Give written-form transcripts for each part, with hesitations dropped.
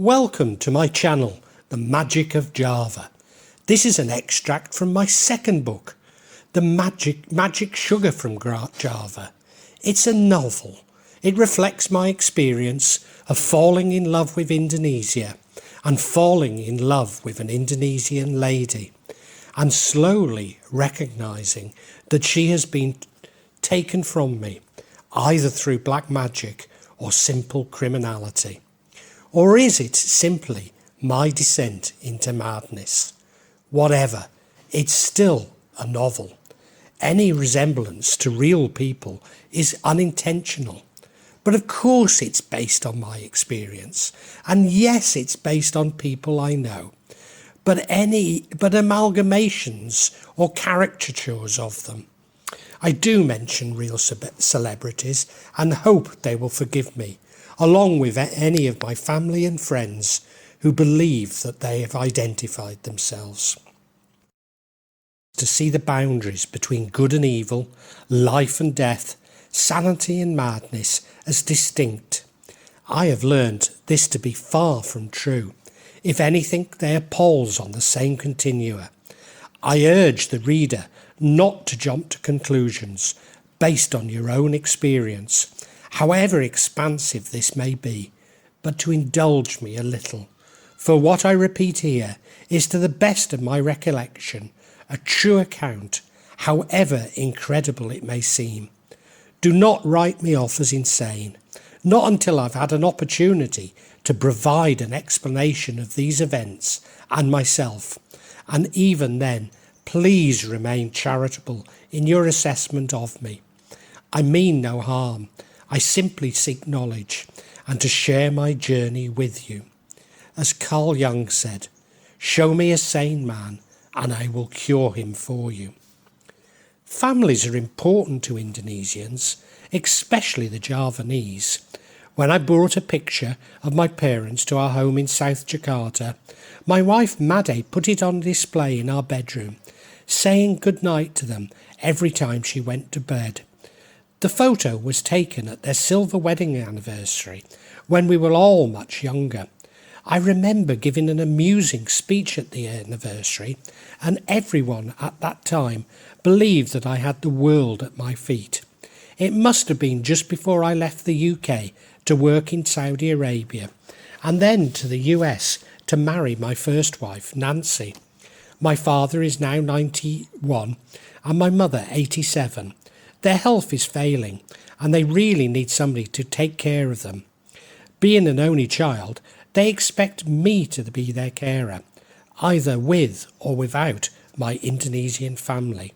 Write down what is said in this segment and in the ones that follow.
Welcome to my channel, The Magic of Java. This is an extract from my second book, The Magic Sugar from Java. It's a novel. It reflects my experience of falling in love with Indonesia and falling in love with an Indonesian lady and slowly recognising that she has been taken from me, either through black magic or simple criminality. Or is it simply my descent into madness? Whatever, it's still a novel. Any resemblance to real people is unintentional. But of course it's based on my experience. And yes, it's based on people I know. But amalgamations or caricatures of them. I do mention real celebrities and hope they will forgive me, along with any of my family and friends who believe that they have identified themselves. To see the boundaries between good and evil, life and death, sanity and madness as distinct. I have learned this to be far from true. If anything, they are poles on the same continua. I urge the reader not to jump to conclusions based on your own experience, however expansive this may be, but to indulge me a little. For what I repeat here is, to the best of my recollection, a true account, however incredible it may seem. Do not write me off as insane, not until I've had an opportunity to provide an explanation of these events and myself, and even then, please remain charitable in your assessment of me. I mean no harm. I simply seek knowledge and to share my journey with you. As Carl Jung said, show me a sane man and I will cure him for you. Families are important to Indonesians, especially the Javanese. When I brought a picture of my parents to our home in South Jakarta, my wife Made put it on display in our bedroom, saying goodnight to them every time she went to bed. The photo was taken at their silver wedding anniversary, when we were all much younger. I remember giving an amusing speech at the anniversary, and everyone at that time believed that I had the world at my feet. It must have been just before I left the UK to work in Saudi Arabia, and then to the US to marry my first wife, Nancy. My father is now 91 and my mother 87. Their health is failing and they really need somebody to take care of them. Being an only child, they expect me to be their carer, either with or without my Indonesian family.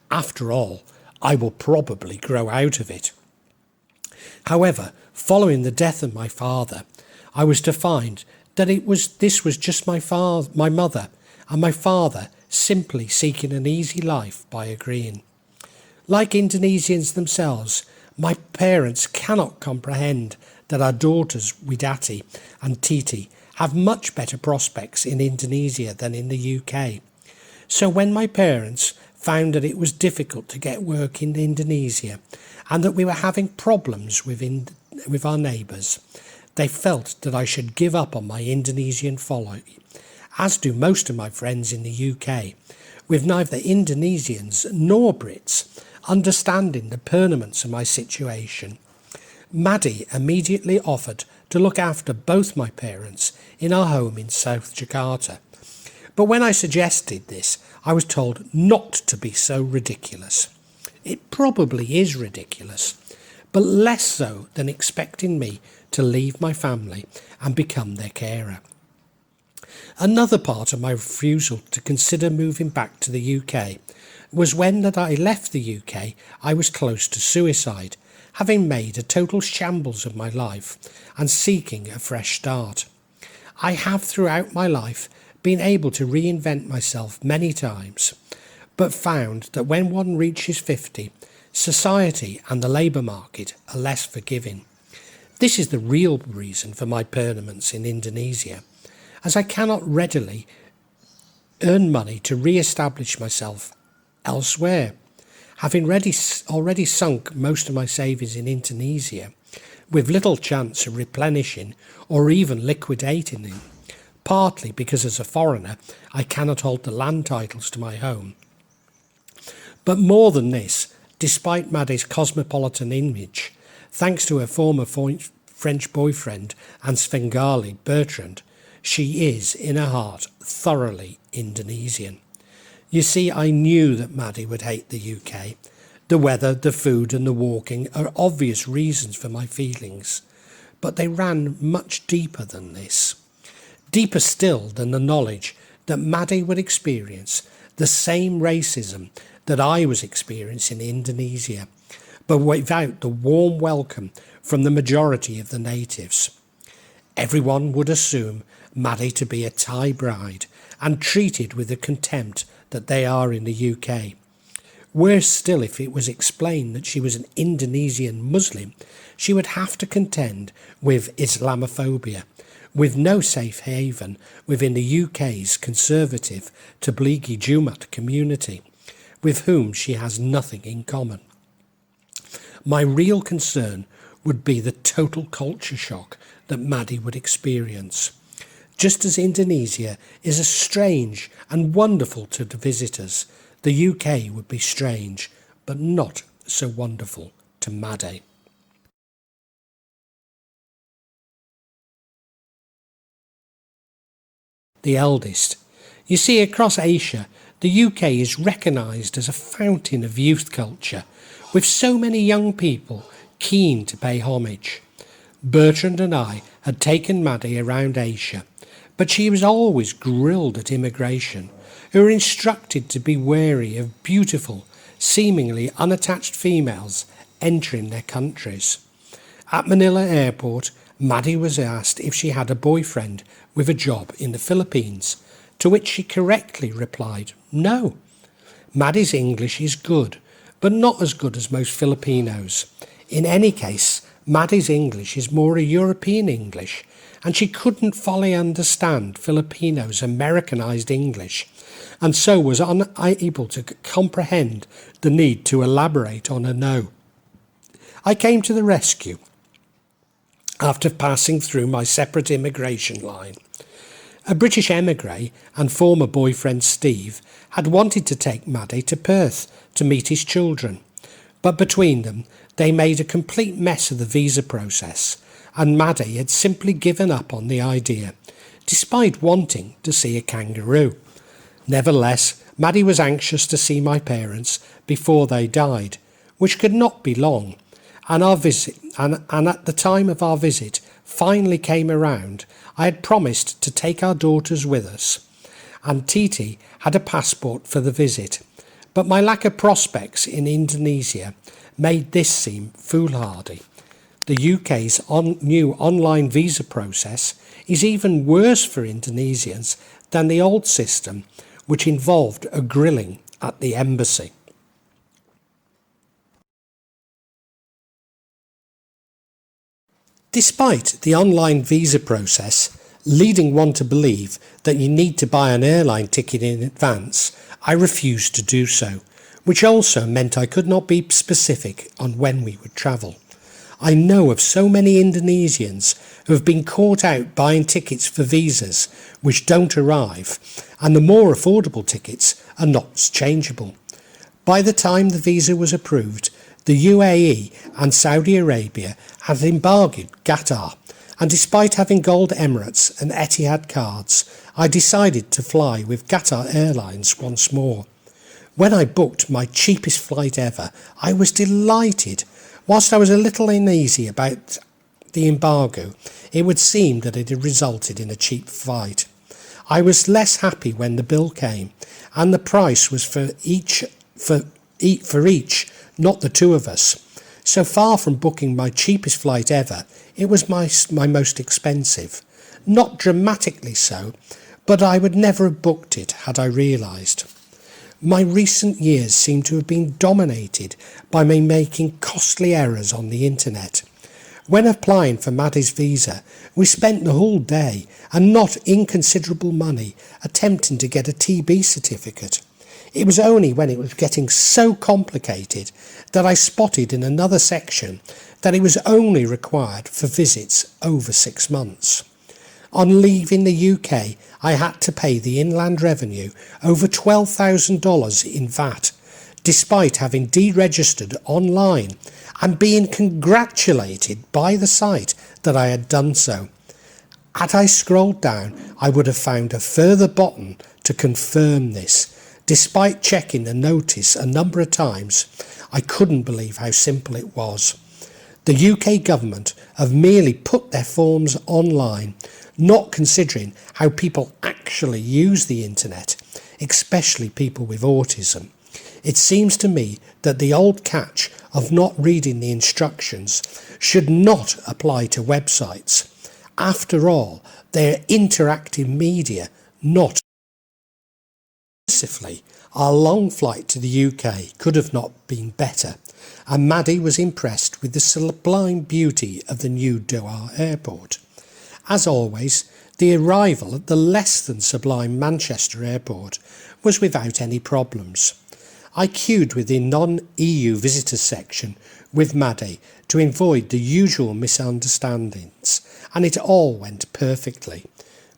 After all, I will probably grow out of it. However, following the death of my father, I was to find that this was just my mother, and my father simply seeking an easy life by agreeing. Like Indonesians themselves, my parents cannot comprehend that our daughters Widati and Titi have much better prospects in Indonesia than in the UK. So when my parents found that it was difficult to get work in Indonesia and that we were having problems with our neighbours, they felt that I should give up on my Indonesian folly, as do most of my friends in the UK, with neither Indonesians nor Brits understanding the permanence of my situation. Maddie immediately offered to look after both my parents in our home in South Jakarta. But when I suggested this, I was told not to be so ridiculous. It probably is ridiculous, but less so than expecting me to leave my family and become their carer. Another part of my refusal to consider moving back to the UK was when that I left the UK, I was close to suicide, having made a total shambles of my life and seeking a fresh start. I have throughout my life been able to reinvent myself many times, but found that when one reaches 50, society and the labour market are less forgiving. This is the real reason for my permanence in Indonesia, as I cannot readily earn money to re-establish myself elsewhere. Having already sunk most of my savings in Indonesia, with little chance of replenishing or even liquidating him, partly because as a foreigner I cannot hold the land titles to my home. But more than this, despite Maddie's cosmopolitan image, thanks to her former French boyfriend and Svengali Bertrand, she is, in her heart, thoroughly Indonesian. You see, I knew that Maddie would hate the UK. The weather, the food and the walking are obvious reasons for my feelings, but they ran much deeper than this. Deeper still than the knowledge that Maddie would experience the same racism that I was experiencing in Indonesia, but without the warm welcome from the majority of the natives. Everyone would assume Maddie to be a Thai bride and treated with the contempt that they are in the UK. Worse still, if it was explained that she was an Indonesian Muslim, she would have to contend with Islamophobia, with no safe haven within the UK's conservative Tablighi Jumat community, with whom she has nothing in common. My real concern would be the total culture shock that Maddie would experience. Just as Indonesia is as strange and wonderful to the visitors, the UK would be strange, but not so wonderful to Maddie. The eldest. You see, across Asia, the UK is recognised as a fountain of youth culture, with so many young people keen to pay homage. Bertrand and I had taken Maddie around Asia, but she was always grilled at immigration, who were instructed to be wary of beautiful, seemingly unattached females entering their countries. At Manila Airport, Maddie was asked if she had a boyfriend with a job in the Philippines, to which she correctly replied, no. Maddie's English is good, but not as good as most Filipinos. In any case, Maddie's English is more a European English, and she couldn't fully understand Filipinos' Americanized English, and so was unable to comprehend the need to elaborate on a no. I came to the rescue after passing through my separate immigration line. A British emigre and former boyfriend Steve had wanted to take Maddie to Perth to meet his children, but between them they made a complete mess of the visa process, and Maddie had simply given up on the idea, despite wanting to see a kangaroo. Nevertheless, Maddie was anxious to see my parents before they died, which could not be long, and at the time of our visit finally came around, I had promised to take our daughters with us, and Titi had a passport for the visit, but my lack of prospects in Indonesia made this seem foolhardy. The UK's new online visa process is even worse for Indonesians than the old system, which involved a grilling at the embassy. Despite the online visa process leading one to believe that you need to buy an airline ticket in advance, I refused to do so, which also meant I could not be specific on when we would travel. I know of so many Indonesians who have been caught out buying tickets for visas which don't arrive, and the more affordable tickets are not changeable. By the time the visa was approved, the UAE and Saudi Arabia had embargoed Qatar, and despite having Gold Emirates and Etihad cards, I decided to fly with Qatar Airlines once more. When I booked my cheapest flight ever, I was delighted. Whilst I was a little uneasy about the embargo, it would seem that it had resulted in a cheap flight. I was less happy when the bill came, and the price was for each, not the two of us. So far from booking my cheapest flight ever, it was my most expensive. Not dramatically so, but I would never have booked it had I realised. My recent years seem to have been dominated by me making costly errors on the internet. When applying for Maddie's visa, we spent the whole day and not inconsiderable money attempting to get a TB certificate. It was only when it was getting so complicated that I spotted in another section that it was only required for visits over 6 months. On leaving the UK, I had to pay the Inland Revenue over $12,000 in VAT, despite having deregistered online and being congratulated by the site that I had done so. Had I scrolled down, I would have found a further button to confirm this. Despite checking the notice a number of times, I couldn't believe how simple it was. The UK government have merely put their forms online, not considering how people actually use the internet, especially people with autism. It seems to me that the old catch of not reading the instructions should not apply to websites. After all, they're interactive media, not mercifully. Our long flight to the UK could have not been better, and Maddie was impressed with the sublime beauty of the new Doha airport. As always, the arrival at the less than sublime Manchester airport was without any problems. I queued with the non-EU visitors section with Maddie to avoid the usual misunderstandings, and it all went perfectly.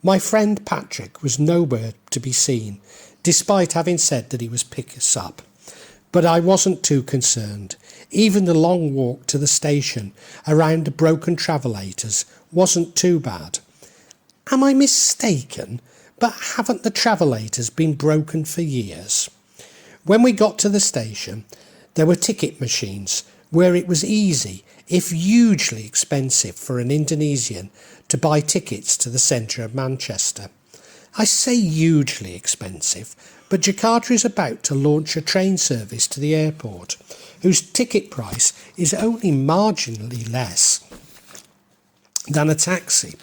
My friend Patrick was nowhere to be seen, despite having said that he was pick us up. But I wasn't too concerned. Even the long walk to the station around the broken travellators wasn't too bad. Am I mistaken? But haven't the travellators been broken for years? When we got to the station, there were ticket machines where it was easy, if hugely expensive for an Indonesian, to buy tickets to the centre of Manchester. I say hugely expensive, but Jakarta is about to launch a train service to the airport, whose ticket price is only marginally less than a taxi,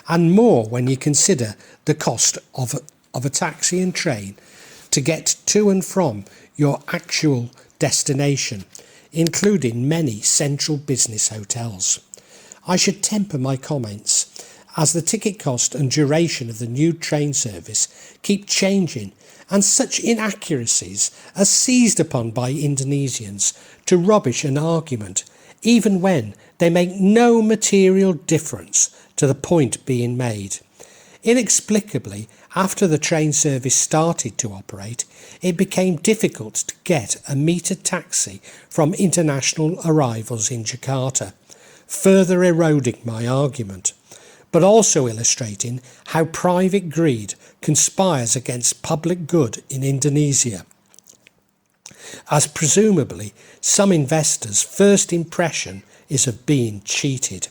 and more when you consider the cost of a taxi and train to get to and from your actual destination, including many central business hotels. I should temper my comments, as the ticket cost and duration of the new train service keep changing, and such inaccuracies are seized upon by Indonesians to rubbish an argument, even when they make no material difference to the point being made. Inexplicably, after the train service started to operate, it became difficult to get a metered taxi from international arrivals in Jakarta, further eroding my argument, but also illustrating how private greed conspires against public good in Indonesia, as presumably some investors' first impression is of being cheated.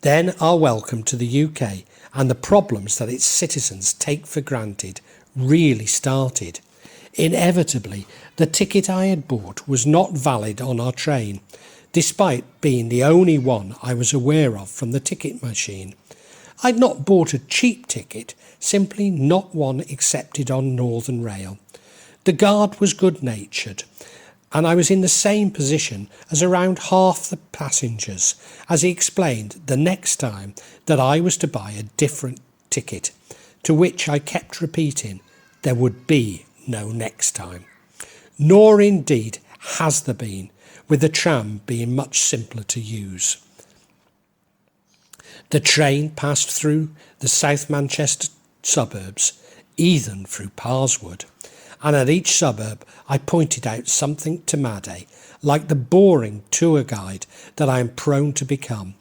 Then our welcome to the UK and the problems that its citizens take for granted really started. Inevitably, the ticket I had bought was not valid on our train, despite being the only one I was aware of from the ticket machine. I'd not bought a cheap ticket, simply not one accepted on Northern Rail. The guard was good-natured, and I was in the same position as around half the passengers, as he explained the next time that I was to buy a different ticket, to which I kept repeating there would be no next time. Nor indeed has there been, with the tram being much simpler to use. The train passed through the South Manchester suburbs, even through Parswood, and at each suburb I pointed out something to Maddie, like the boring tour guide that I am prone to become,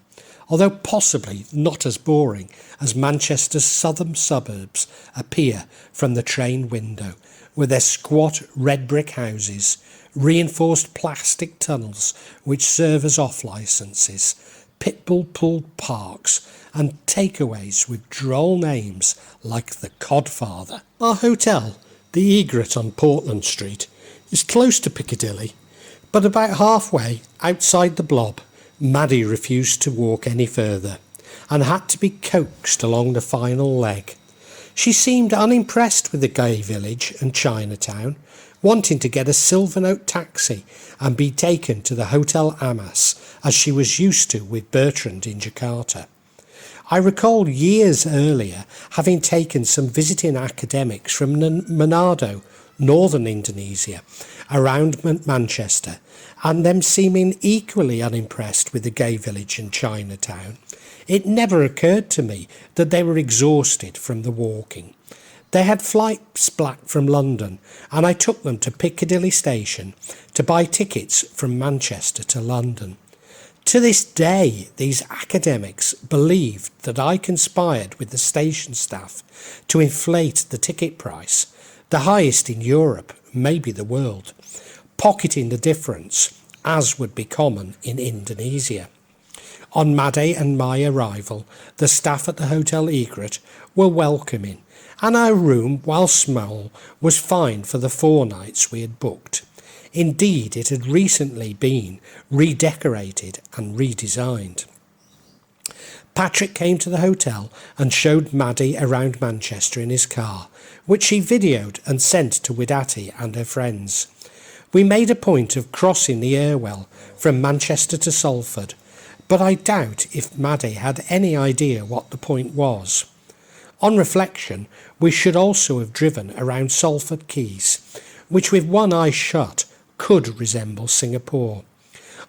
although possibly not as boring as Manchester's southern suburbs appear from the train window, with their squat red brick houses, reinforced plastic tunnels which serve as off-licences, pitbull-pulled parks, and takeaways with droll names like the Codfather. Our hotel, the Egret on Portland Street, is close to Piccadilly, but about halfway outside the blob, Maddie refused to walk any further and had to be coaxed along the final leg. She seemed unimpressed with the gay village and Chinatown, wanting to get a Silvernote taxi and be taken to the Hotel Amas, as she was used to with Bertrand in Jakarta. I recall years earlier having taken some visiting academics from Manado, northern Indonesia, around Manchester, and them seeming equally unimpressed with the gay village and Chinatown, it never occurred to me that they were exhausted from the walking. They had flights back from London, and I took them to Piccadilly Station to buy tickets from Manchester to London. To this day, these academics believed that I conspired with the station staff to inflate the ticket price, the highest in Europe, maybe the world, pocketing the difference, as would be common in Indonesia. On Maddie and my arrival, the staff at the Hotel Egret were welcoming, and our room, while small, was fine for the 4 nights we had booked. Indeed, it had recently been redecorated and redesigned. Patrick came to the hotel and showed Maddie around Manchester in his car, which she videoed and sent to Widati and her friends. We made a point of crossing the Irwell from Manchester to Salford, but I doubt if Maddie had any idea what the point was. On reflection, we should also have driven around Salford Quays, which with one eye shut could resemble Singapore.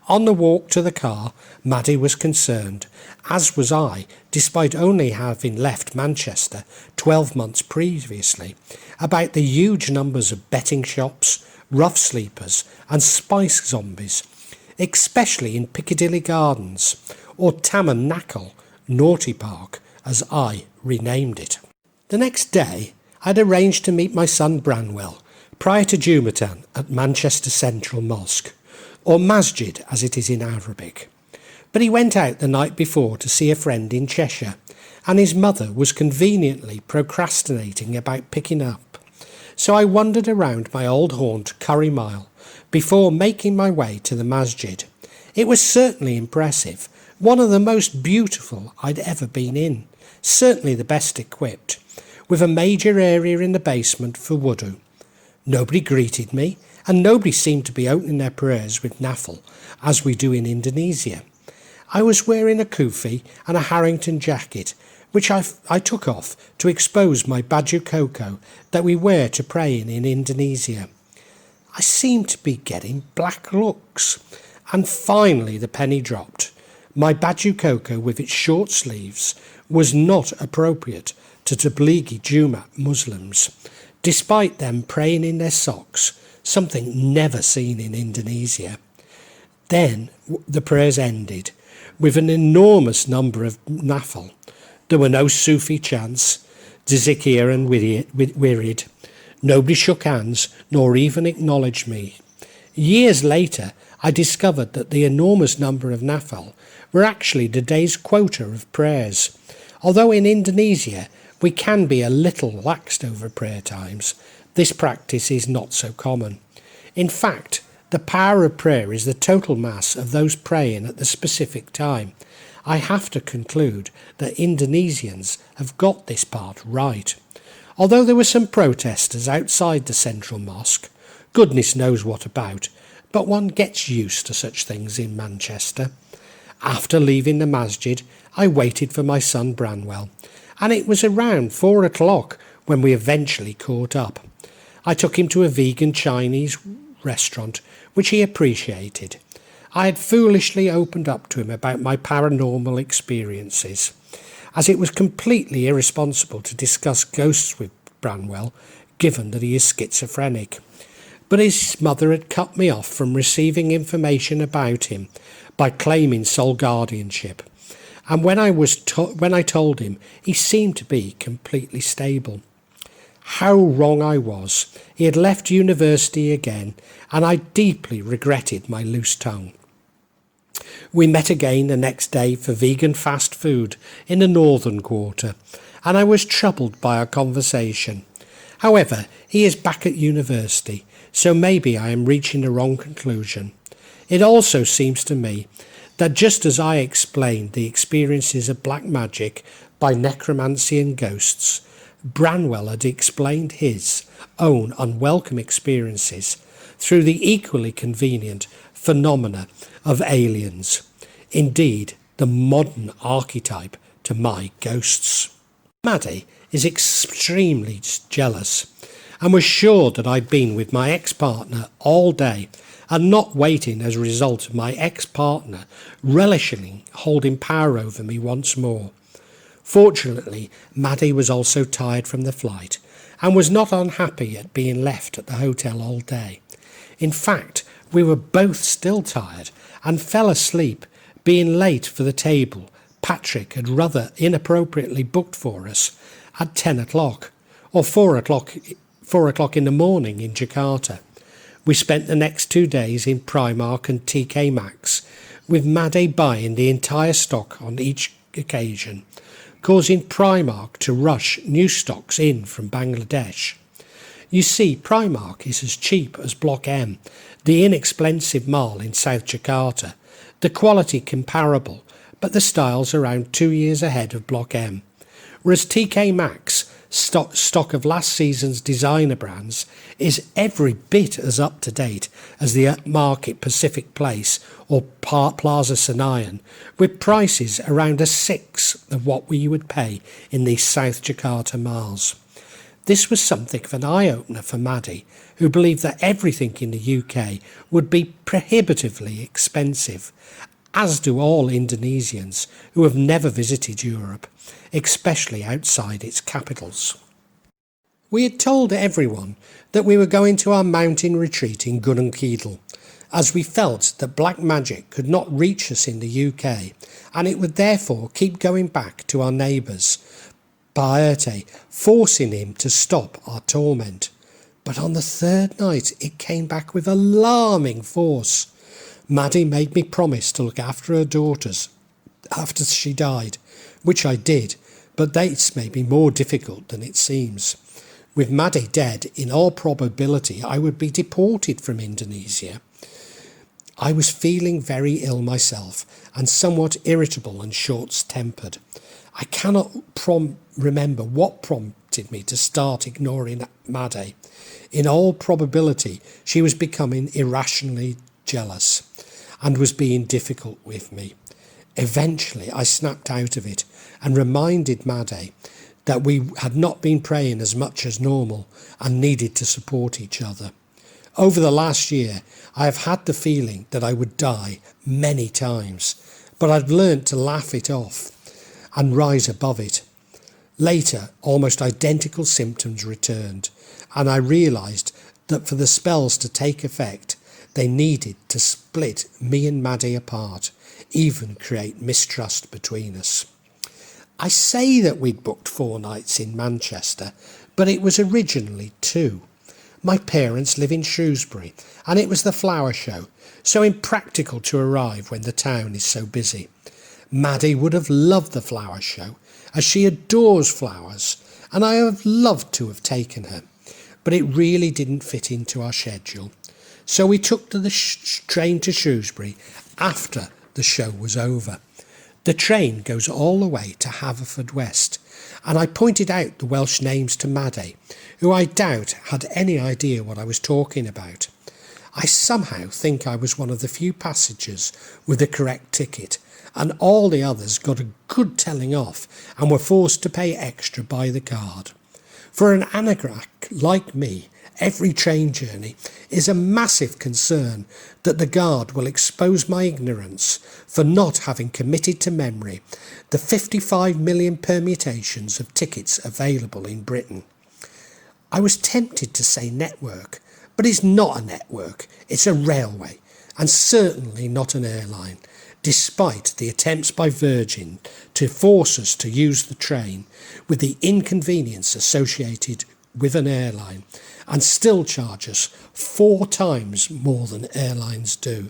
On the walk to the car, Maddie was concerned, as was I, despite only having left Manchester 12 months previously, about the huge numbers of betting shops, rough sleepers and spice zombies, especially in Piccadilly Gardens, or Tabernacle, Naughty Park, as I renamed it. The next day, I'd arranged to meet my son Branwell prior to Jumatan at Manchester Central Mosque, or Masjid as it is in Arabic. But he went out the night before to see a friend in Cheshire, and his mother was conveniently procrastinating about picking up. So I wandered around my old haunt Curry Mile before making my way to the Masjid. It was certainly impressive, one of the most beautiful I'd ever been in, certainly the best equipped, with a major area in the basement for wudu. Nobody greeted me, and nobody seemed to be opening their prayers with naffle, as we do in Indonesia. I was wearing a kufi and a Harrington jacket, which I took off to expose my baju koko that we wear to pray in Indonesia. I seemed to be getting black looks, and finally the penny dropped. My baju koko with its short sleeves was not appropriate to Tablighi Juma Muslims, despite them praying in their socks, something never seen in Indonesia. Then the prayers ended with an enormous number of nafil. There were no Sufi chants, zikir and wirid. Nobody shook hands nor even acknowledged me. Years later, I discovered that the enormous number of nafil were actually the day's quota of prayers. Although in Indonesia we can be a little laxed over prayer times, this practice is not so common. In fact, the power of prayer is the total mass of those praying at the specific time. I have to conclude that Indonesians have got this part right. Although there were some protesters outside the central mosque, goodness knows what about, but one gets used to such things in Manchester. After leaving the masjid, I waited for my son Branwell, and it was around 4 o'clock when we eventually caught up. I took him to a vegan Chinese restaurant, which he appreciated. I had foolishly opened up to him about my paranormal experiences, as it was completely irresponsible to discuss ghosts with Branwell, given that he is schizophrenic. But his mother had cut me off from receiving information about him by claiming sole guardianship, and when I told him, he seemed to be completely stable. How wrong I was. He had left university again, and I deeply regretted my loose tongue. We met again the next day for vegan fast food in the northern quarter, and I was troubled by our conversation. However, he is back at university, so maybe I am reaching the wrong conclusion. It also seems to me that just as I explained the experiences of black magic by necromancy and ghosts, Branwell had explained his own unwelcome experiences through the equally convenient phenomena of aliens, indeed the modern archetype to my ghosts. Maddie is extremely jealous, and was sure that I'd been with my ex-partner all day and not waiting as a result of my ex-partner relishing holding power over me once more. Fortunately, Maddie was also tired from the flight and was not unhappy at being left at the hotel all day. In fact, we were both still tired and fell asleep, being late for the table Patrick had rather inappropriately booked for us at 10 o'clock or 4 o'clock in the morning in Jakarta. We spent the next 2 days in Primark and TK Maxx, with Maddie buying the entire stock on each occasion, causing Primark to rush new stocks in from Bangladesh. You see, Primark is as cheap as Block M, the inexpensive mall in South Jakarta, the quality comparable, but the styles around 2 years ahead of Block M. Whereas TK Maxx, stock of last season's designer brands, is every bit as up to date as the Market Pacific Place or Plaza Senayan, with prices around a sixth of what we would pay in these South Jakarta malls. This was something of an eye-opener for Maddie, who believed that everything in the UK would be prohibitively expensive, as do all Indonesians who have never visited Europe, especially outside its capitals. We had told everyone that we were going to our mountain retreat in Gunung Kidul, as we felt that black magic could not reach us in the UK, and it would therefore keep going back to our neighbours, Paerte, forcing him to stop our torment. But on the third night it came back with alarming force. Maddie made me promise to look after her daughters after she died, which I did, but dates may be more difficult than it seems. With Maddie dead, in all probability I would be deported from Indonesia. I was feeling very ill myself and somewhat irritable and short-tempered. I cannot remember what prompted me to start ignoring Maddie. In all probability, she was becoming irrationally jealous and was being difficult with me. Eventually, I snapped out of it and reminded Maddie that we had not been praying as much as normal and needed to support each other. Over the last year, I have had the feeling that I would die many times, but I've learnt to laugh it off and rise above it. Later, almost identical symptoms returned, and I realised that for the spells to take effect, they needed to split me and Maddie apart, even create mistrust between us. I say that we'd booked 4 nights in Manchester, but it was originally 2. My parents live in Shrewsbury, and it was the flower show, so impractical to arrive when the town is so busy. Maddie would have loved the flower show, as she adores flowers, and I have loved to have taken her, but it really didn't fit into our schedule. So we took the train to Shrewsbury after the show was over. The train goes all the way to Haverfordwest, and I pointed out the Welsh names to Maddie, who I doubt had any idea what I was talking about. I somehow think I was one of the few passengers with the correct ticket, and all the others got a good telling off and were forced to pay extra by the card. For an anagrac like me, every train journey is a massive concern that the guard will expose my ignorance for not having committed to memory the 55 million permutations of tickets available in Britain. I was tempted to say network, but it's not a network, it's a railway, and certainly not an airline, despite the attempts by Virgin to force us to use the train with the inconvenience associated with an airline, and still charge us 4 times more than airlines do.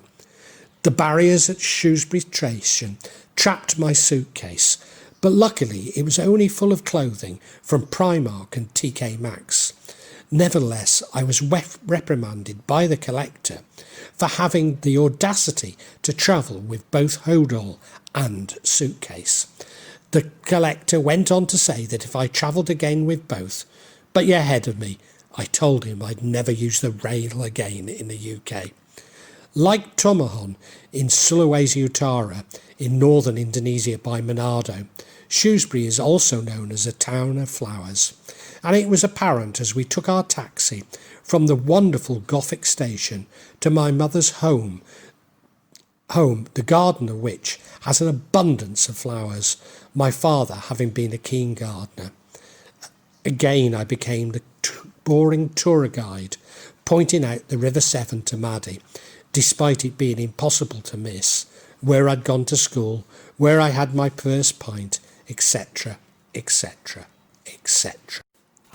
The barriers at Shrewsbury station trapped my suitcase, but luckily it was only full of clothing from Primark and TK Maxx. Nevertheless, I was reprimanded by the collector for having the audacity to travel with both hodol and suitcase. The collector went on to say that if I travelled again with both, but you're ahead of me, I told him I'd never use the rail again in the UK. Like Tomohon in Sulawesi Utara in northern Indonesia by Manado, Shrewsbury is also known as a town of flowers, and it was apparent as we took our taxi from the wonderful Gothic station to my mother's home, the garden of which has an abundance of flowers, my father having been a keen gardener. Again I became the boring tour guide, pointing out the River Severn to Maddie, despite it being impossible to miss, where I'd gone to school, where I had my first pint, etc., etc., etc.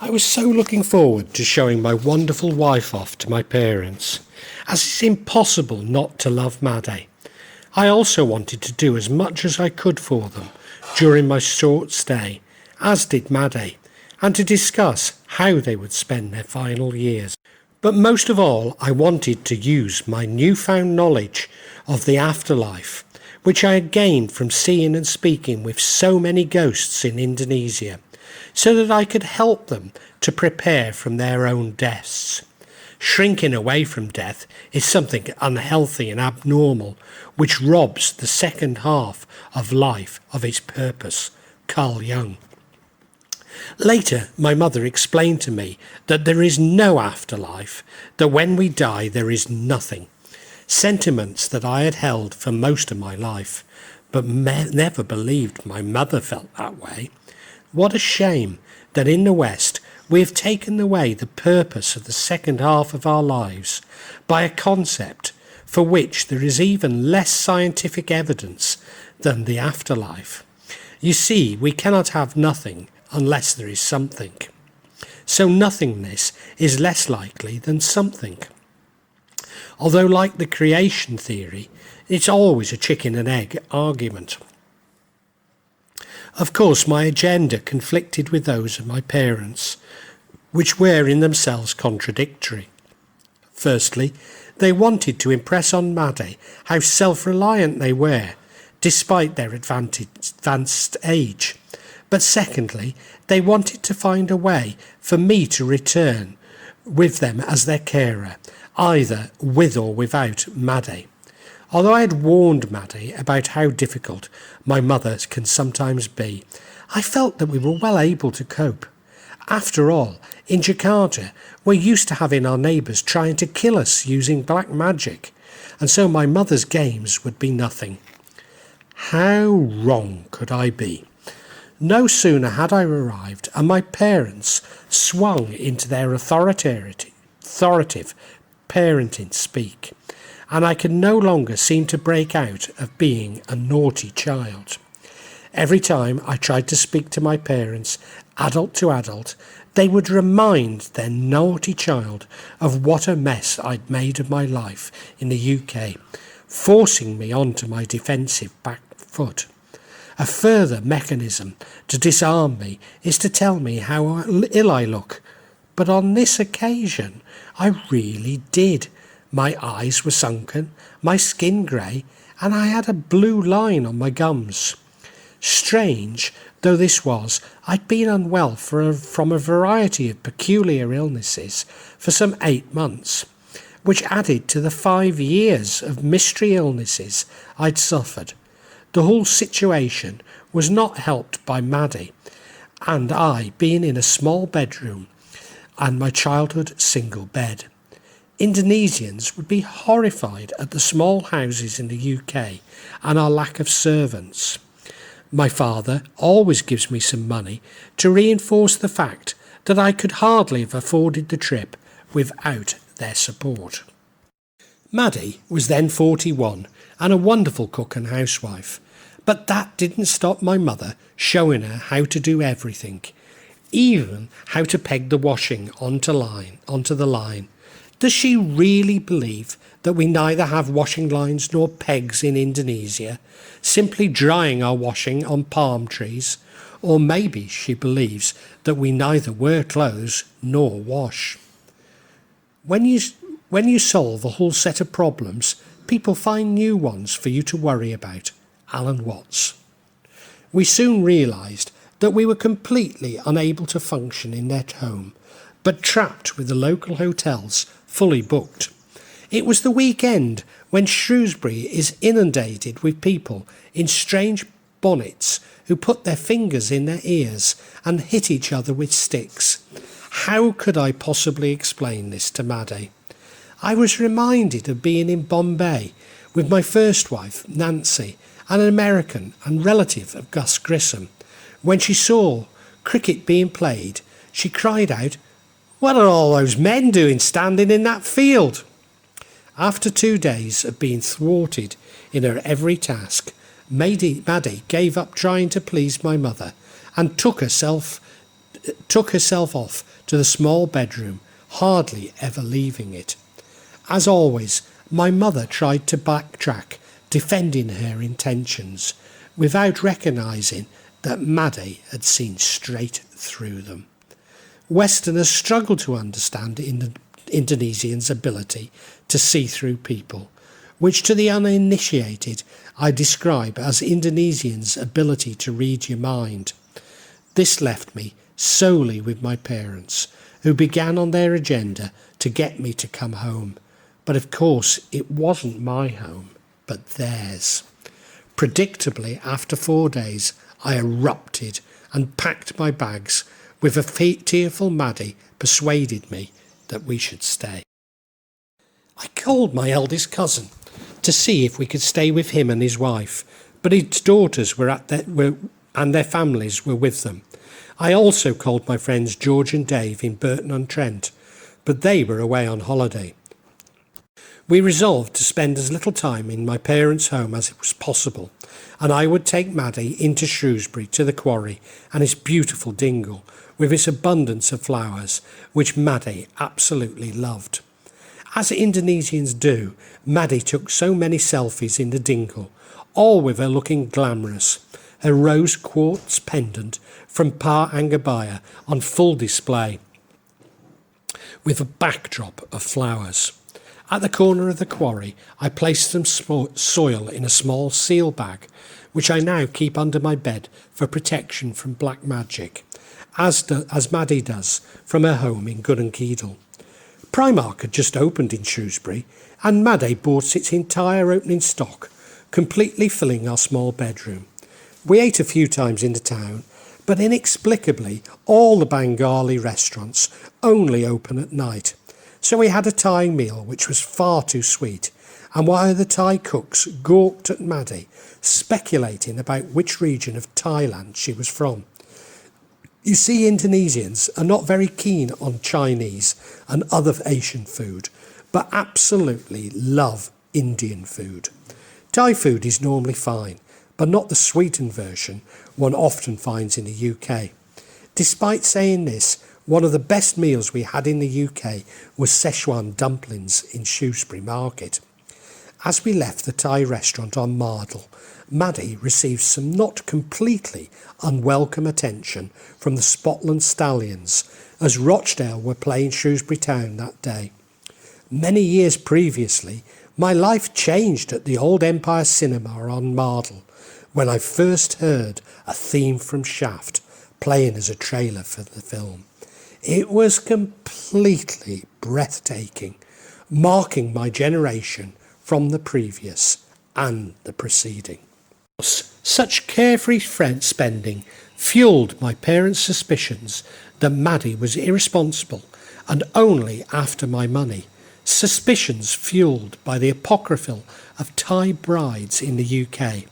I was so looking forward to showing my wonderful wife off to my parents, as it's impossible not to love Maddie. I also wanted to do as much as I could for them during my short stay, as did Maddie, and to discuss how they would spend their final years. But most of all, I wanted to use my newfound knowledge of the afterlife, which I had gained from seeing and speaking with so many ghosts in Indonesia, so that I could help them to prepare from their own deaths. Shrinking away from death is something unhealthy and abnormal, which robs the second half of life of its purpose. Carl Jung. Later, my mother explained to me that there is no afterlife, that when we die there is nothing. Sentiments that I had held for most of my life, but never believed my mother felt that way. What a shame that in the West we have taken away the purpose of the second half of our lives by a concept for which there is even less scientific evidence than the afterlife. You see, we cannot have nothing unless there is something. So nothingness is less likely than something. Although, like the creation theory, it's always a chicken and egg argument. Of course, my agenda conflicted with those of my parents, which were in themselves contradictory. Firstly, they wanted to impress on Maddie how self-reliant they were, despite their advanced age. But secondly, they wanted to find a way for me to return with them as their carer, either with or without Maddie. Although I had warned Maddie about how difficult my mother can sometimes be, I felt that we were well able to cope. After all, in Jakarta, we're used to having our neighbours trying to kill us using black magic, and so my mother's games would be nothing. How wrong could I be? No sooner had I arrived and my parents swung into their authoritative parenting speak, and I could no longer seem to break out of being a naughty child. Every time I tried to speak to my parents, adult to adult, they would remind their naughty child of what a mess I'd made of my life in the UK, forcing me onto my defensive back foot. A further mechanism to disarm me is to tell me how ill I look. But on this occasion, I really did. My eyes were sunken, my skin grey, and I had a blue line on my gums. Strange though this was, I'd been unwell from a variety of peculiar illnesses for some 8 months, which added to the 5 years of mystery illnesses I'd suffered. The whole situation was not helped by Maddie, and I being in a small bedroom and my childhood single bed. Indonesians would be horrified at the small houses in the UK and our lack of servants. My father always gives me some money to reinforce the fact that I could hardly have afforded the trip without their support. Maddie was then 41 and a wonderful cook and housewife, but that didn't stop my mother showing her how to do everything, even how to peg the washing onto the line. Does she really believe that we neither have washing lines nor pegs in Indonesia, simply drying our washing on palm trees? Or maybe she believes that we neither wear clothes nor wash. When you solve a whole set of problems, people find new ones for you to worry about. Alan Watts. We soon realised that we were completely unable to function in their home, but trapped with the local hotels fully booked. It was the weekend when Shrewsbury is inundated with people in strange bonnets, who put their fingers in their ears and hit each other with sticks. How could I possibly explain this to Maddie? I was reminded of being in Bombay with my first wife, Nancy, and an American and relative of Gus Grissom. When she saw cricket being played, she cried out, "What are all those men doing standing in that field?" After 2 days of being thwarted in her every task, Maddie gave up trying to please my mother and took herself off to the small bedroom, hardly ever leaving it. As always, my mother tried to backtrack, defending her intentions, without recognising that Maddie had seen straight through them. Westerners struggle to understand Indonesians' ability to see through people, which to the uninitiated I describe as Indonesians' ability to read your mind. This left me solely with my parents, who began on their agenda to get me to come home. But of course it wasn't my home, but theirs. Predictably, after 4 days, I erupted and packed my bags, with a tearful Maddie persuaded me that we should stay. I called my eldest cousin to see if we could stay with him and his wife, but his daughters and their families were with them. I also called my friends George and Dave in Burton-on-Trent, but they were away on holiday. We resolved to spend as little time in my parents' home as it was possible, and I would take Maddie into Shrewsbury to the quarry and its beautiful dingle, with its abundance of flowers, which Maddie absolutely loved. As Indonesians do, Maddie took so many selfies in the dingle, all with her looking glamorous, her rose quartz pendant from Pa Anggabaya on full display, with a backdrop of flowers. At the corner of the quarry, I placed some soil in a small seal bag, which I now keep under my bed for protection from black magic, as Maddie does from her home in Gunung Primark had just opened in Shrewsbury, and Maddie bought its entire opening stock, completely filling our small bedroom. We ate a few times in the town, but inexplicably all the Bengali restaurants only open at night. So we had a Thai meal which was far too sweet, and while the Thai cooks gawked at Maddie, speculating about which region of Thailand she was from. You see, Indonesians are not very keen on Chinese and other Asian food, but absolutely love Indian food. Thai food is normally fine, but not the sweetened version one often finds in the UK. Despite saying this, one of the best meals we had in the UK was Szechuan dumplings in Shrewsbury Market. As we left the Thai restaurant on Mardle, Maddie received some not completely unwelcome attention from the Spotland Stallions, as Rochdale were playing Shrewsbury Town that day. Many years previously, my life changed at the Old Empire Cinema on Mardle, when I first heard a theme from Shaft playing as a trailer for the film. It was completely breathtaking, marking my generation from the previous and the preceding. Such carefree spending fuelled my parents' suspicions that Maddie was irresponsible and only after my money, suspicions fuelled by the apocryphal of Thai brides in the UK,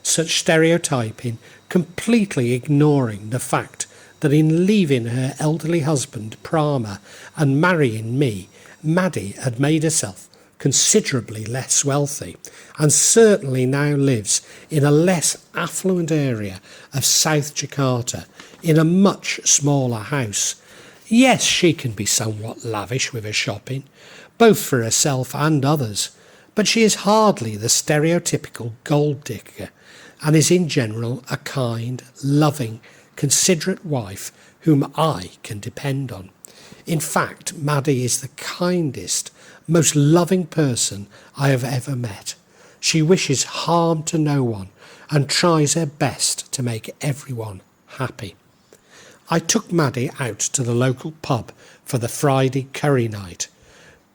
such stereotyping completely ignoring the fact that in leaving her elderly husband Prama and marrying me, Maddie had made herself considerably less wealthy, and certainly now lives in a less affluent area of South Jakarta in a much smaller house. Yes, she can be somewhat lavish with her shopping, both for herself and others, but she is hardly the stereotypical gold digger, and is in general a kind, loving, considerate wife whom I can depend on. In fact, Maddie is the kindest, most loving person I have ever met. She wishes harm to no one and tries her best to make everyone happy. I took Maddie out to the local pub for the Friday curry night,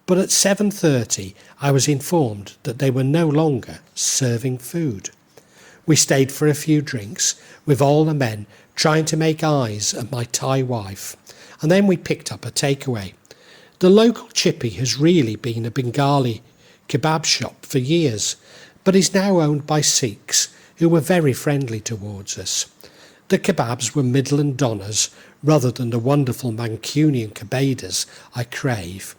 but at 7:30 I was informed that they were no longer serving food. We stayed for a few drinks, with all the men trying to make eyes at my Thai wife, and then we picked up a takeaway. The local chippy has really been a Bengali kebab shop for years, but is now owned by Sikhs who were very friendly towards us. The kebabs were Midland donners rather than the wonderful Mancunian kebadas I crave,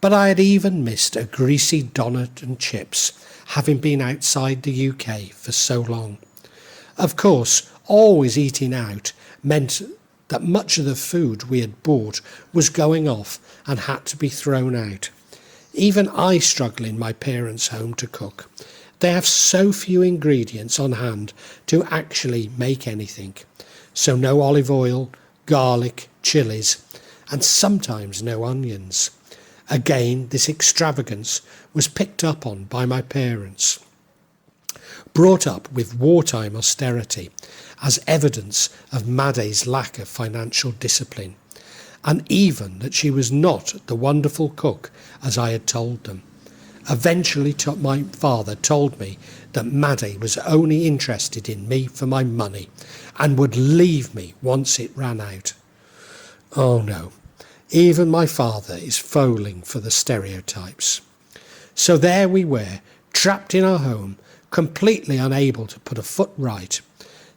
but I had even missed a greasy donut and chips, having been outside the UK for so long. Of course, always eating out meant that much of the food we had bought was going off and had to be thrown out. Even I struggle in my parents' home to cook. They have so few ingredients on hand to actually make anything. So no olive oil, garlic, chilies, and sometimes no onions. Again, this extravagance was picked up on by my parents. Brought up with wartime austerity as evidence of Maddie's lack of financial discipline, and even that she was not the wonderful cook as I had told them. Eventually my father told me that Maddie was only interested in me for my money and would leave me once it ran out. Oh no, even my father is falling for the stereotypes. So there we were, trapped in our home, completely unable to put a foot right,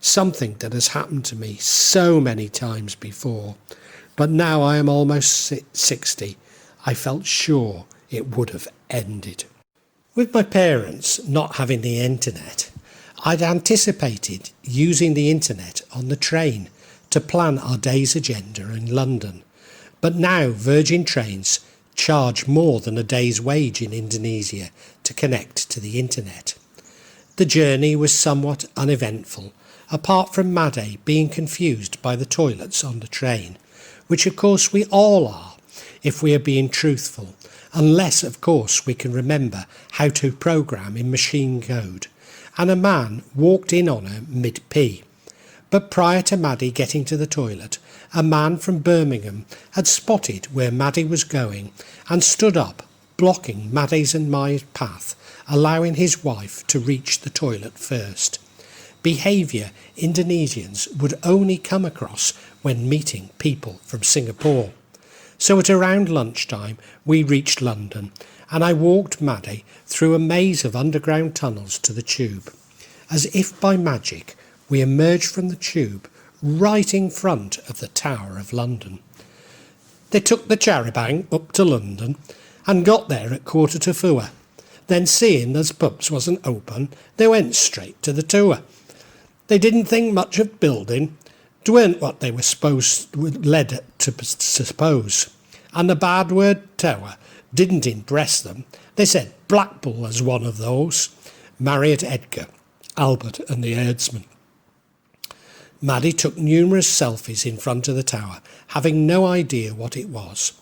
something that has happened to me so many times before. But now I am almost 60, I felt sure it would have ended. With my parents not having the internet, I'd anticipated using the internet on the train to plan our day's agenda in London. But now Virgin Trains charge more than a day's wage in Indonesia to connect to the internet. The journey was somewhat uneventful, apart from Maddie being confused by the toilets on the train, which of course we all are, if we are being truthful, unless of course we can remember how to program in machine code, and a man walked in on her mid-pee. But prior to Maddie getting to the toilet, a man from Birmingham had spotted where Maddie was going and stood up, blocking Maddie's and my path, allowing his wife to reach the toilet first. Behaviour Indonesians would only come across when meeting people from Singapore. So at around lunchtime we reached London, and I walked Maddie through a maze of underground tunnels to the tube. As if by magic, we emerged from the tube right in front of the Tower of London. They took the charabanc up to London and got there at 4:45. Then seeing as pubs wasn't open, they went straight to the tour. They didn't think much of building. It weren't what they were led to suppose. And the bad word tower didn't impress them. They said Blackpool was one of those. Marriott Edgar, Albert and the herdsman. Maddie took numerous selfies in front of the tower, having no idea what it was.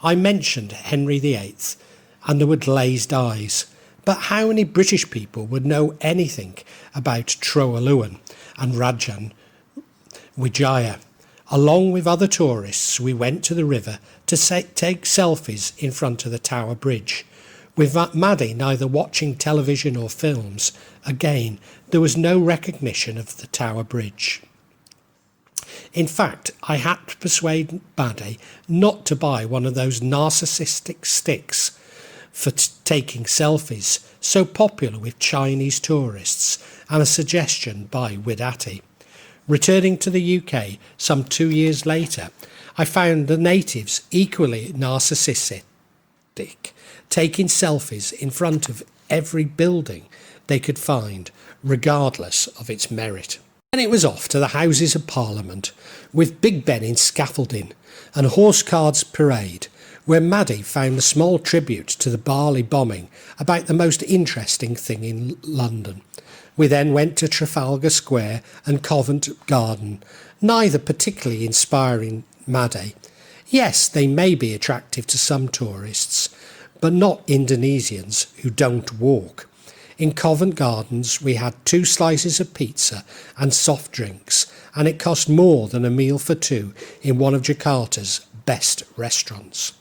I mentioned Henry VIII, and there were glazed eyes. But how many British people would know anything about Troaluan and Rajan Wijaya? Along with other tourists, we went to the river to take selfies in front of the Tower Bridge. With Maddie neither watching television or films, again, there was no recognition of the Tower Bridge. In fact, I had to persuade Maddie not to buy one of those narcissistic sticks for taking selfies, so popular with Chinese tourists, and a suggestion by Widati. Returning to the UK some 2 years later, I found the natives equally narcissistic, taking selfies in front of every building they could find, regardless of its merit. And it was off to the Houses of Parliament, with Big Ben in scaffolding and horse cards parade, where Maddie found a small tribute to the Bali bombing about the most interesting thing in London. We then went to Trafalgar Square and Covent Garden, neither particularly inspiring Maddie. Yes, they may be attractive to some tourists, but not Indonesians who don't walk. In Covent Gardens we had 2 slices of pizza and soft drinks, and it cost more than a meal for 2 in one of Jakarta's best restaurants.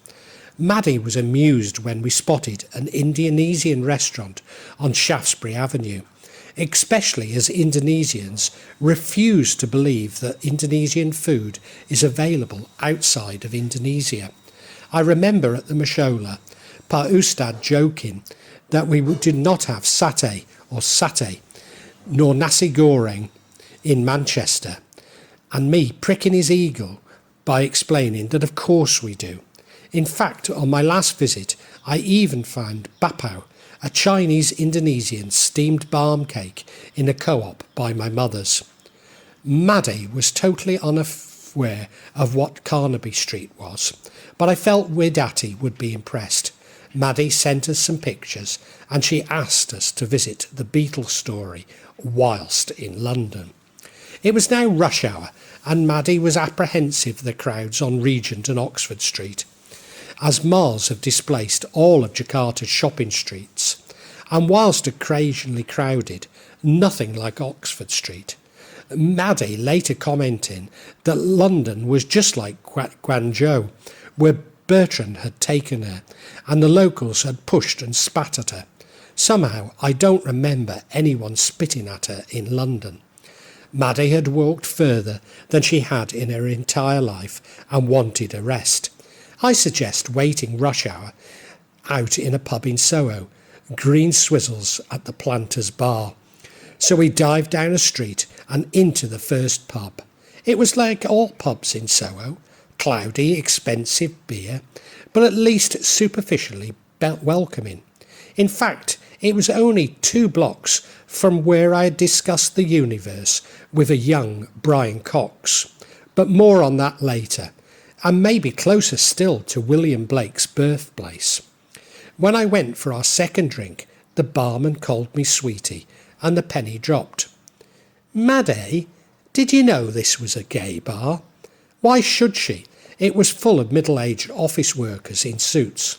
Maddie was amused when we spotted an Indonesian restaurant on Shaftesbury Avenue. especially as Indonesians refuse to believe that Indonesian food is available outside of Indonesia. I remember at the Mashola, Pak Ustad joking that we did not have satay, nor nasi goreng in Manchester, and me pricking his ego by explaining that of course we do. In fact, on my last visit, I even found bapau, a Chinese-Indonesian steamed balm cake in a co-op by my mother's. Maddie was totally unaware of what Carnaby Street was, but I felt Widati would be impressed. Maddie sent us some pictures and she asked us to visit the Beatles story whilst in London. It was now rush hour and Maddie was apprehensive of the crowds on Regent and Oxford Street, as Mars have displaced all of Jakarta's shopping streets, and whilst occasionally crowded, nothing like Oxford Street. Maddie later commenting that London was just like Guangzhou, where Bertrand had taken her, and the locals had pushed and spat at her. Somehow I don't remember anyone spitting at her in London. Maddie had walked further than she had in her entire life and wanted a rest. I suggest waiting rush hour out in a pub in Soho, green swizzles at the Planters Bar. So we dived down a street and into the first pub. It was like all pubs in Soho, cloudy, expensive beer, but at least superficially welcoming. In fact, it was only 2 blocks from where I had discussed the universe with a young Brian Cox, but more on that later, and maybe closer still to William Blake's birthplace. When I went for our second drink, the barman called me sweetie, and the penny dropped. Maddie, did you know this was a gay bar? Why should she? It was full of middle-aged office workers in suits.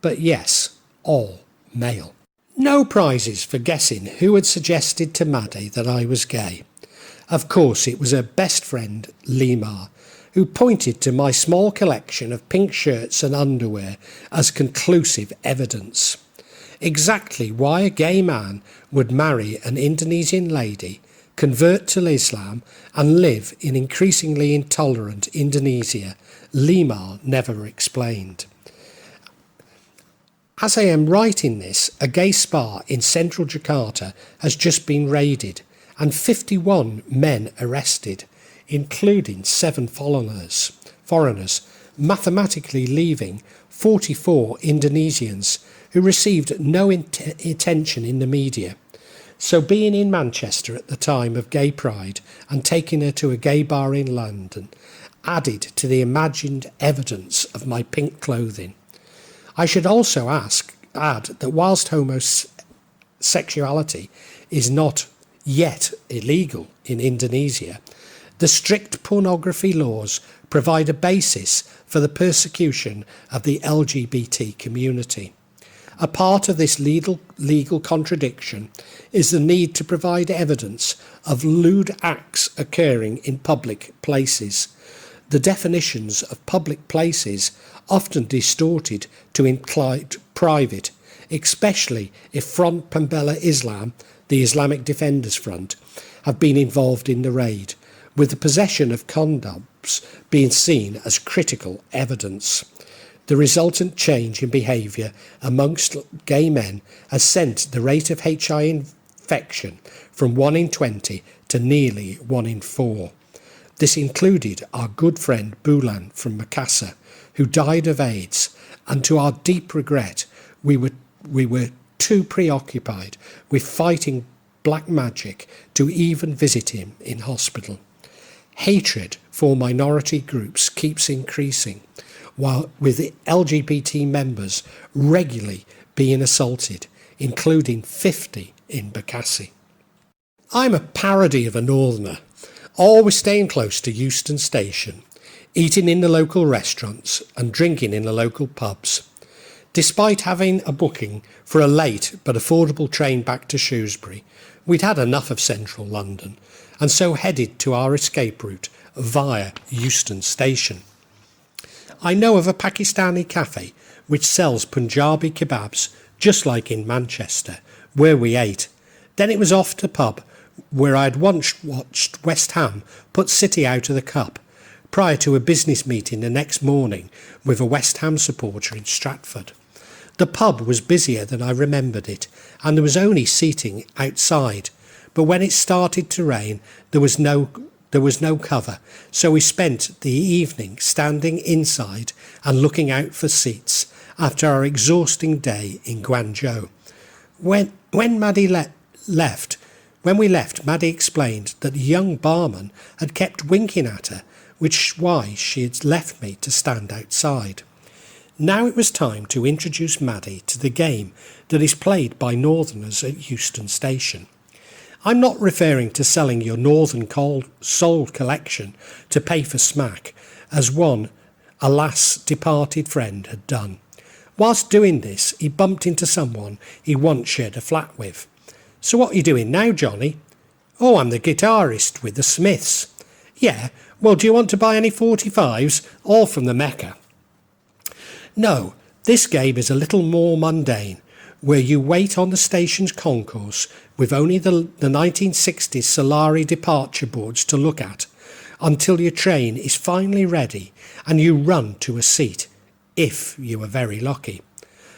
But yes, all male. No prizes for guessing who had suggested to Maddie that I was gay. Of course, it was her best friend, Limar, who pointed to my small collection of pink shirts and underwear as conclusive evidence. Exactly why a gay man would marry an Indonesian lady, convert to Islam and live in increasingly intolerant Indonesia, Limar never explained. As I am writing this, a gay spa in central Jakarta has just been raided and 51 men arrested, including 7 foreigners, mathematically leaving 44 Indonesians who received no attention in the media. So being in Manchester at the time of Gay Pride and taking her to a gay bar in London added to the imagined evidence of my pink clothing. I should also add that whilst homosexuality is not yet illegal in Indonesia, the strict pornography laws provide a basis for the persecution of the LGBT community. A part of this legal contradiction is the need to provide evidence of lewd acts occurring in public places. The definitions of public places often distorted to imply private, especially if Front Pembela Islam, the Islamic Defenders Front, have been involved in the raid, with the possession of condoms being seen as critical evidence. The resultant change in behaviour amongst gay men has sent the rate of HIV infection from 1 in 20 to nearly 1 in 4. This included our good friend Bulan from Makassar, who died of AIDS, and to our deep regret, we were too preoccupied with fighting black magic to even visit him in hospital. Hatred for minority groups keeps increasing, while with the LGBT members regularly being assaulted, including 50 in Bekasi. I'm a parody of a northerner, always staying close to Euston Station, eating in the local restaurants and drinking in the local pubs. Despite having a booking for a late but affordable train back to Shrewsbury, we'd had enough of central London and so headed to our escape route via Euston Station. I know of a Pakistani cafe which sells Punjabi kebabs just like in Manchester, where we ate. Then it was off to pub, where I'd once watched West Ham put City out of the cup, prior to a business meeting the next morning with a West Ham supporter in Stratford. The pub was busier than I remembered it, and there was only seating outside, but when it started to rain there was no cover, so we spent the evening standing inside and looking out for seats after our exhausting day in Guangzhou. When we left, Maddie explained that the young barman had kept winking at her, which is why she had left me to stand outside. Now it was time to introduce Maddie to the game that is played by Northerners at Euston Station. I'm not referring to selling your Northern Soul collection to pay for smack, as one, alas, departed friend had done. Whilst doing this, he bumped into someone he once shared a flat with. "So what are you doing now, Johnny?" "Oh, I'm the guitarist with the Smiths." "Yeah, well, do you want to buy any 45s? All from the Mecca." No, this game is a little more mundane, where you wait on the station's concourse with only the 1960s Solari departure boards to look at, until your train is finally ready and you run to a seat, if you are very lucky.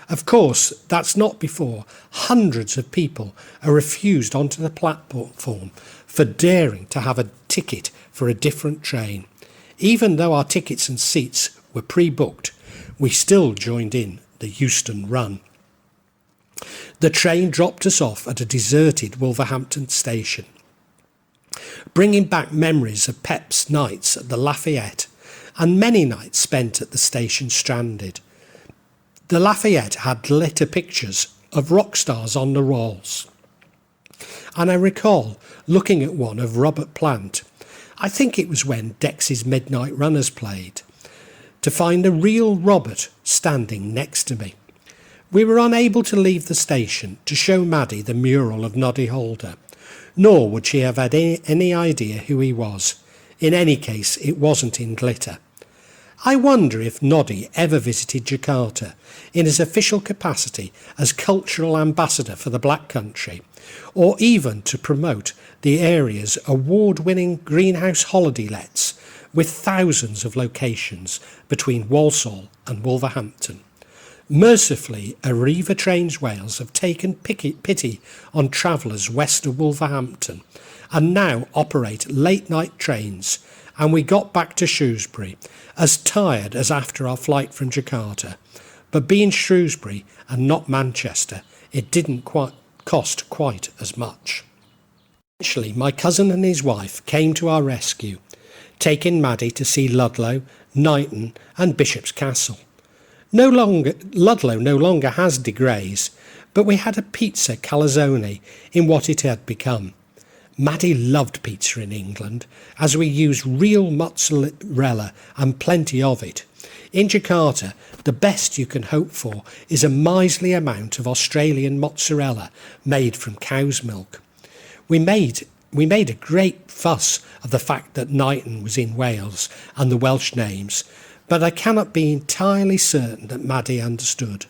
Of course, that's not before hundreds of people are refused onto the platform for daring to have a ticket for a different train. Even though our tickets and seats were pre-booked, we still joined in the Euston run. The train dropped us off at a deserted Wolverhampton station, bringing back memories of Pep's nights at the Lafayette and many nights spent at the station stranded. The Lafayette had glitter pictures of rock stars on the walls, and I recall looking at one of Robert Plant, I think it was when Dex's Midnight Runners played, to find a real Robert standing next to me. We were unable to leave the station to show Maddie the mural of Noddy Holder, nor would she have had any idea who he was. In any case, it wasn't in glitter. I wonder if Noddy ever visited Jakarta in his official capacity as cultural ambassador for the Black Country, or even to promote the area's award-winning greenhouse holiday lets with thousands of locations between Walsall and Wolverhampton. Mercifully, Arriva Trains Wales have taken pity on travellers west of Wolverhampton and now operate late-night trains, and we got back to Shrewsbury as tired as after our flight from Jakarta. But being Shrewsbury and not Manchester, it didn't cost quite as much. Eventually, my cousin and his wife came to our rescue, taking Maddie to see Ludlow, Knighton and Bishop's Castle. Ludlow no longer has De Grey's, but we had a pizza calzone in what it had become. Maddie loved pizza in England, as we use real mozzarella and plenty of it. In Jakarta, the best you can hope for is a miserly amount of Australian mozzarella made from cow's milk. We made a great fuss of the fact that Knighton was in Wales and the Welsh names, but I cannot be entirely certain that Maddie understood.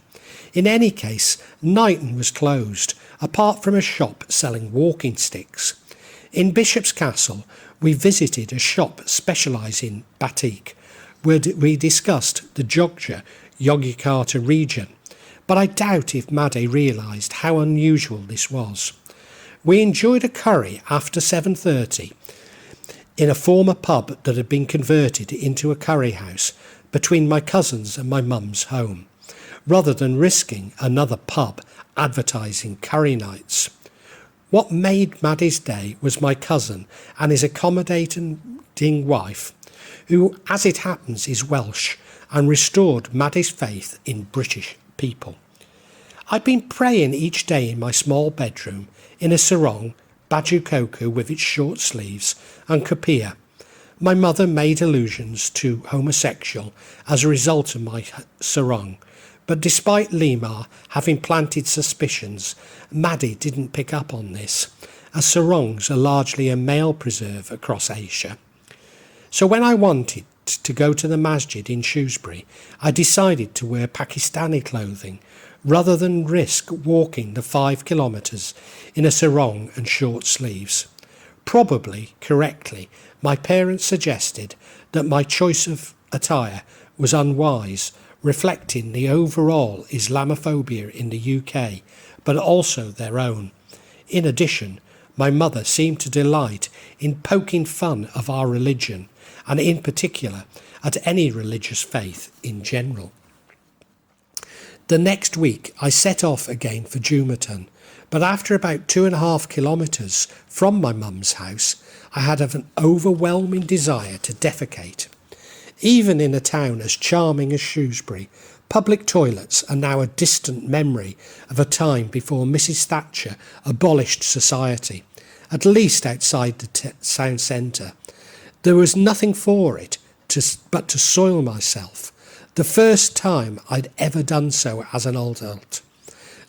In any case, Knighton was closed, apart from a shop selling walking sticks. In Bishop's Castle, we visited a shop specialising in batik, where we discussed the Yogyakarta region, but I doubt if Maddie realised how unusual this was. We enjoyed a curry after 7:30 in a former pub that had been converted into a curry house between my cousin's and my mum's home, rather than risking another pub advertising curry nights. What made Maddie's day was my cousin and his accommodating wife, who, as it happens, is Welsh, and restored Maddie's faith in British people. I'd been praying each day in my small bedroom in a sarong, baju koko with its short sleeves, and kapia. My mother made allusions to homosexual as a result of my sarong, but despite Limar having planted suspicions, Maddie didn't pick up on this, as sarongs are largely a male preserve across Asia. So when I wanted to go to the masjid in Shrewsbury, I decided to wear Pakistani clothing, rather than risk walking the 5 kilometres in a sarong and short sleeves. Probably correctly, my parents suggested that my choice of attire was unwise, reflecting the overall Islamophobia in the UK, but also their own. In addition, my mother seemed to delight in poking fun of our religion, and in particular at any religious faith in general. The next week I set off again for Jumerton, but after about 2.5 kilometres from my mum's house, I had an overwhelming desire to defecate. Even in a town as charming as Shrewsbury, public toilets are now a distant memory of a time before Mrs. Thatcher abolished society, at least outside the town centre. There was nothing for it but to soil myself, the first time I'd ever done so as an adult.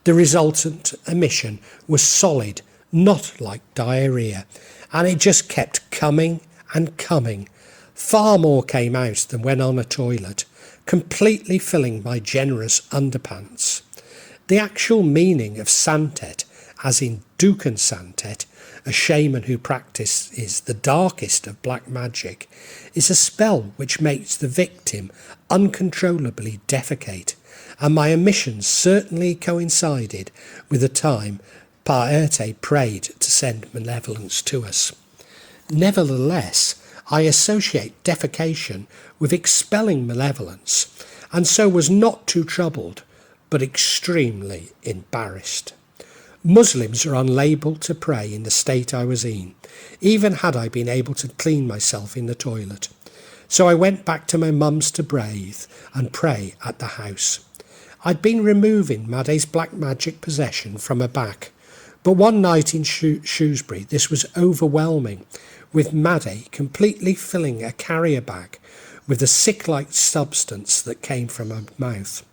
The resultant emission was solid, not like diarrhoea, and it just kept coming and coming. Far more came out than went on a toilet, completely filling my generous underpants. The actual meaning of Santet, as in Dukan Santet, a shaman who practices the darkest of black magic, is a spell which makes the victim uncontrollably defecate, and my emissions certainly coincided with the time Paerte prayed to send malevolence to us. Nevertheless, I associate defecation with expelling malevolence, and so was not too troubled, but extremely embarrassed. Muslims are unable to pray in the state I was in, even had I been able to clean myself in the toilet. So I went back to my mum's to bathe and pray at the house. I'd been removing Maddie's black magic possession from her back, but one night in Shrewsbury this was overwhelming, with Maddie completely filling a carrier bag with the sick-like substance that came from her mouth.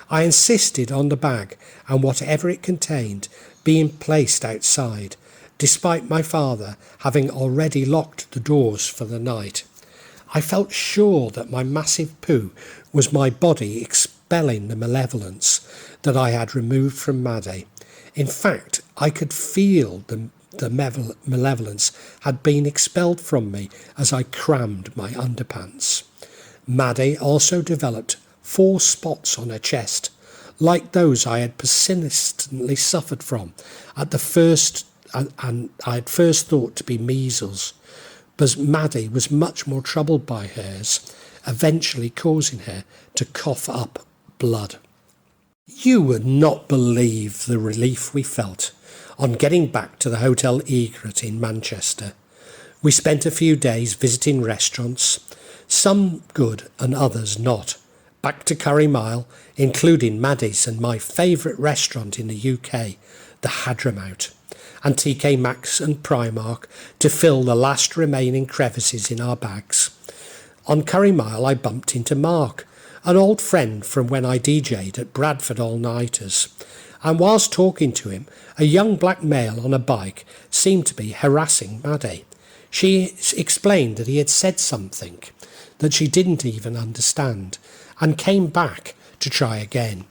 I insisted on the bag and whatever it contained being placed outside, despite my father having already locked the doors for the night. I felt sure that my massive poo was my body expelling the malevolence that I had removed from Maddie. In fact, I could feel the malevolence had been expelled from me as I crammed my underpants. Maddie also developed 4 spots on her chest, like those I had persistently suffered from at the first, and I had first thought to be measles, but Maddie was much more troubled by hers, eventually causing her to cough up blood. You would not believe the relief we felt on getting back to the Hotel Egret in Manchester. We spent a few days visiting restaurants, some good and others not. Back to Curry Mile, including Maddie's and my favourite restaurant in the UK, the Hadramaut, and TK Maxx and Primark to fill the last remaining crevices in our bags. On Curry Mile I bumped into Mark, an old friend from when I DJ'd at Bradford All-Nighters, and whilst talking to him, a young black male on a bike seemed to be harassing Maddie. She explained that he had said something that she didn't even understand, and came back to try again.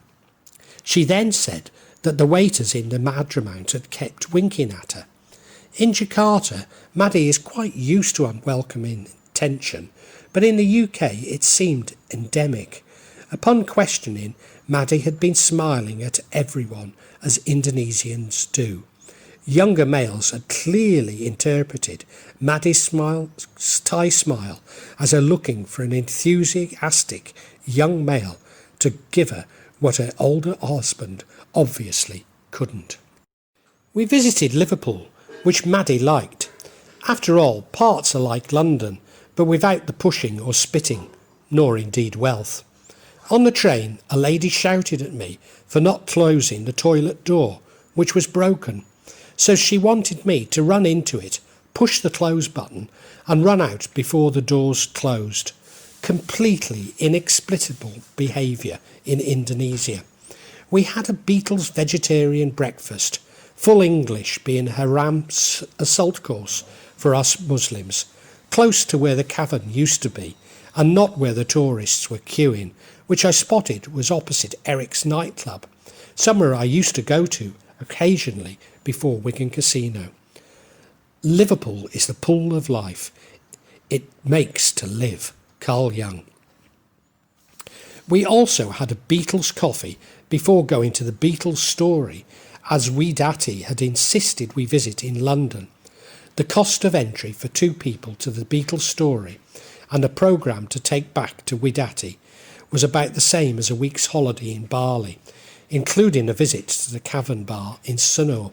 She then said that the waiters in the Hadramaut had kept winking at her. In Jakarta, Maddie is quite used to unwelcoming attention, but in the UK it seemed endemic. Upon questioning, Maddie had been smiling at everyone, as Indonesians do. Younger males had clearly interpreted Maddie's Thai smile as her looking for an enthusiastic young male to give her what her older husband obviously couldn't. We visited Liverpool, which Maddie liked. After all, parts are like London, but without the pushing or spitting, nor indeed wealth. On the train, a lady shouted at me for not closing the toilet door, which was broken, so she wanted me to run into it, push the close button, and run out before the doors closed. Completely inexplicable behaviour in Indonesia. We had a Beatles vegetarian breakfast, full English being haram assault course for us Muslims, close to where the cavern used to be, and not where the tourists were queuing, which I spotted was opposite Eric's nightclub. somewhere I used to go to occasionally before Wigan Casino. Liverpool is the pool of life. It makes to live. Carl Young. We also had a Beatles coffee before going to the Beatles story, as Wiedati had insisted we visit in London. The cost of entry for 2 people to the Beatles story and a programme to take back to Wiedati was about the same as a week's holiday in Bali, including a visit to the Cavern Bar in Sunor.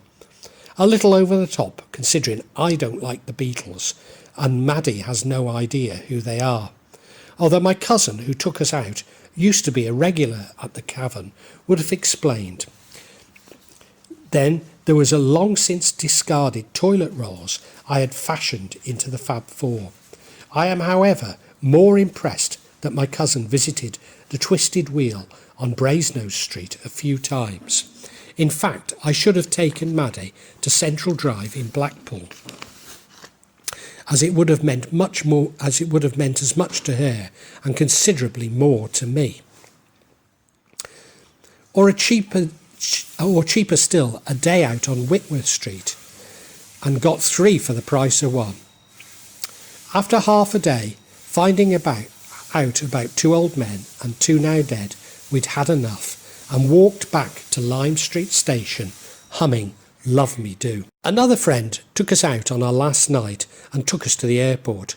A little over the top, considering I don't like the Beatles and Maddie has no idea who they are. Although my cousin, who took us out, used to be a regular at the Cavern, would have explained. Then there was a long since discarded toilet rolls I had fashioned into the Fab Four. I am, however, more impressed that my cousin visited the Twisted Wheel on Brasenose Street a few times. In fact, I should have taken Maddie to Central Drive in Blackpool, as it would have meant as much to her and considerably more to me. Or cheaper still, a day out on Whitworth Street, and got 3 for the price of 1. After half a day, finding out about 2 old men and 2 now dead, we'd had enough and walked back to Lime Street Station, humming Love Me Do. Another friend took us out on our last night and took us to the airport.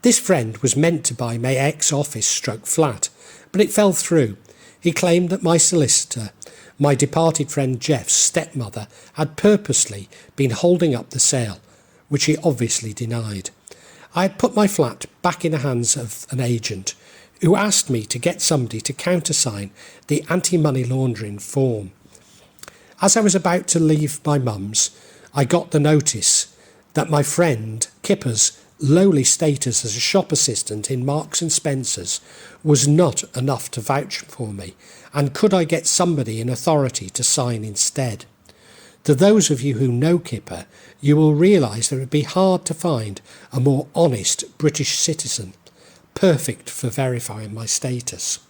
This friend was meant to buy my ex-office /flat, but it fell through. He claimed that my solicitor, my departed friend Jeff's stepmother, had purposely been holding up the sale, which he obviously denied. I had put my flat back in the hands of an agent, who asked me to get somebody to countersign the anti-money laundering form. As I was about to leave my mum's, I got the notice that my friend Kipper's lowly status as a shop assistant in Marks and Spencer's was not enough to vouch for me, and could I get somebody in authority to sign instead? To those of you who know Kipper, you will realise that it would be hard to find a more honest British citizen, perfect for verifying my status.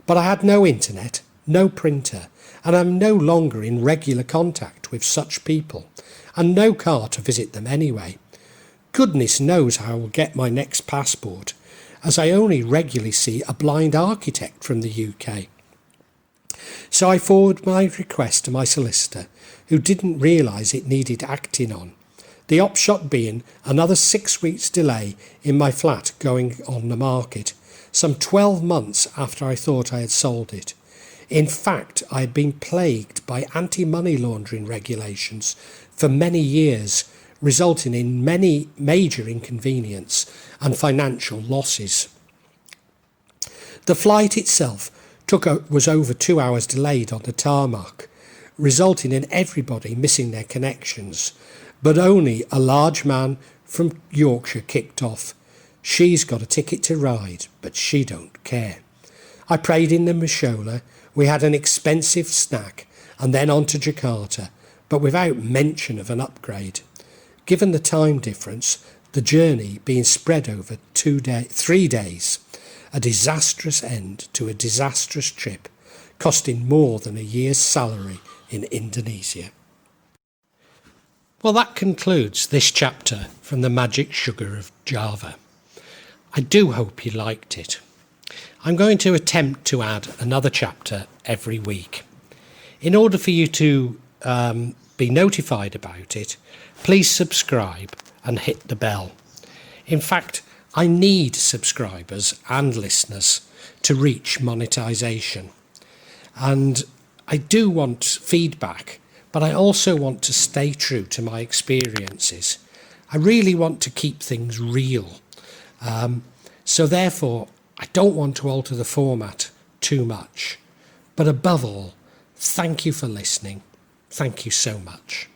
But I had no internet, no printer, and am no longer in regular contact with such people, and no car to visit them anyway. Goodness knows how I will get my next passport, as I only regularly see a blind architect from the UK. So I forwarded my request to my solicitor, who didn't realise it needed acting on. The upshot being another 6 weeks delay in my flat going on the market, some 12 months after I thought I had sold it. In fact, I had been plagued by anti-money laundering regulations for many years, resulting in many major inconvenience and financial losses. The flight itself was over 2 hours delayed on the tarmac, resulting in everybody missing their connections, but only a large man from Yorkshire kicked off. She's got a ticket to ride, but she don't care. I prayed in the Mashola. We had an expensive snack and then on to Jakarta, but without mention of an upgrade. Given the time difference, the journey being spread over 3 days, a disastrous end to a disastrous trip, costing more than a year's salary in Indonesia. Well, that concludes this chapter from the Magic Sugar of Java. I do hope you liked it. I'm going to attempt to add another chapter every week. In order for you to be notified about it, please subscribe and hit the bell. In fact, I need subscribers and listeners to reach monetisation. And I do want feedback, but I also want to stay true to my experiences. I really want to keep things real. So therefore, I don't want to alter the format too much. But above all, thank you for listening. Thank you so much.